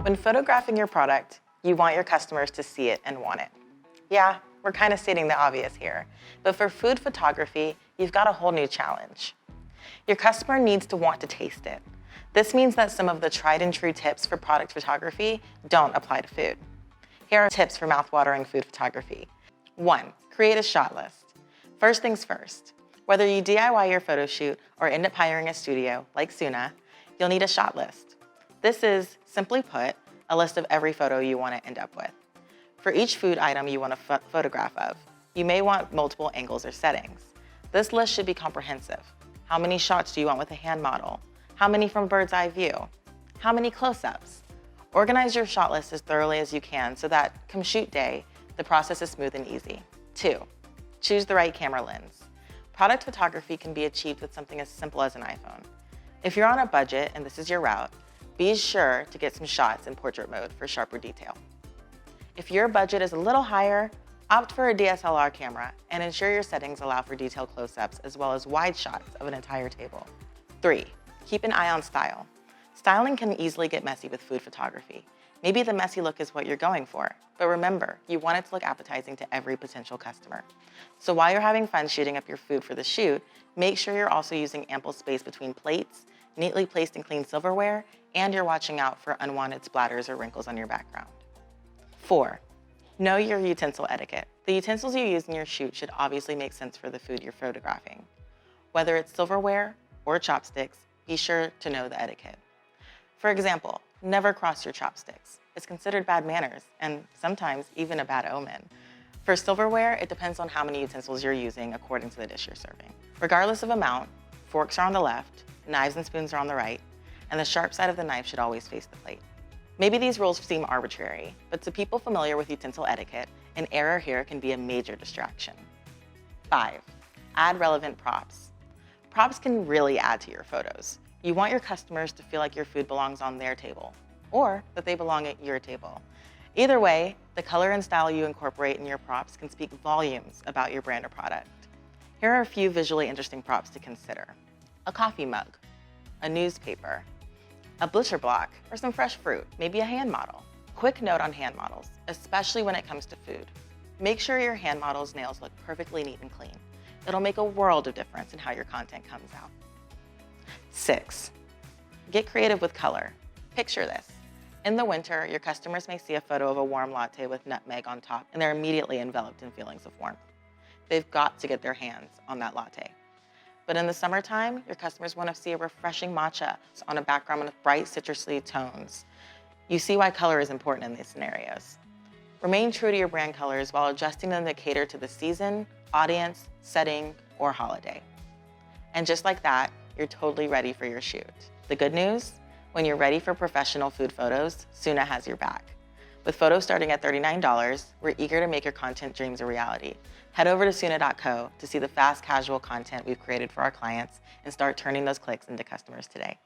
When photographing your product, you want your customers to see it and want it. Yeah, we're kind of stating the obvious here, but for food photography, you've got a whole new challenge. Your customer needs to want to taste it. This means that some of the tried and true tips for product photography don't apply to food. Here are tips for mouthwatering food photography. 1. Create a shot list. First things first, whether you DIY your photo shoot or end up hiring a studio like Soona, you'll need a shot list. This is, simply put, a list of every photo you want to end up with. For each food item you want a photograph of, you may want multiple angles or settings. This list should be comprehensive. How many shots do you want with a hand model? How many from bird's eye view? How many close-ups? Organize your shot list as thoroughly as you can so that, come shoot day, the process is smooth and easy. 2. Choose the right camera lens. Product photography can be achieved with something as simple as an iPhone. If you're on a budget and this is your route, be sure to get some shots in portrait mode for sharper detail. If your budget is a little higher, opt for a DSLR camera and ensure your settings allow for detailed close-ups as well as wide shots of an entire table. 3. Keep an eye on style. Styling can easily get messy with food photography. Maybe the messy look is what you're going for, but remember, you want it to look appetizing to every potential customer. So while you're having fun shooting up your food for the shoot, make sure you're also using ample space between plates, neatly placed and clean silverware, and you're watching out for unwanted splatters or wrinkles on your background. 4. Know your utensil etiquette. The utensils you use in your shoot should obviously make sense for the food you're photographing. Whether it's silverware or chopsticks, be sure to know the etiquette. For example, never cross your chopsticks. It's considered bad manners and sometimes even a bad omen. For silverware, it depends on how many utensils you're using according to the dish you're serving. Regardless of amount, forks are on the left, knives and spoons are on the right, and the sharp side of the knife should always face the plate. Maybe these rules seem arbitrary, but to people familiar with utensil etiquette, an error here can be a major distraction. 5. Add relevant props. Props can really add to your photos. You want your customers to feel like your food belongs on their table, or that they belong at your table. Either way, the color and style you incorporate in your props can speak volumes about your brand or product. Here are a few visually interesting props to consider. A coffee mug, a newspaper, a butcher block, or some fresh fruit, maybe a hand model. Quick note on hand models, especially when it comes to food. Make sure your hand model's nails look perfectly neat and clean. It'll make a world of difference in how your content comes out. 6. Get creative with color. Picture this. In the winter, your customers may see a photo of a warm latte with nutmeg on top, and they're immediately enveloped in feelings of warmth. They've got to get their hands on that latte. But in the summertime, your customers want to see a refreshing matcha on a background with bright citrusy tones. You see why color is important in these scenarios. Remain true to your brand colors while adjusting them to cater to the season, audience, setting, or holiday. And just like that, you're totally ready for your shoot. The good news? When you're ready for professional food photos, Soona has your back. With photos starting at $39, we're eager to make your content dreams a reality. Head over to soona.co to see the fast casual content we've created for our clients and start turning those clicks into customers today.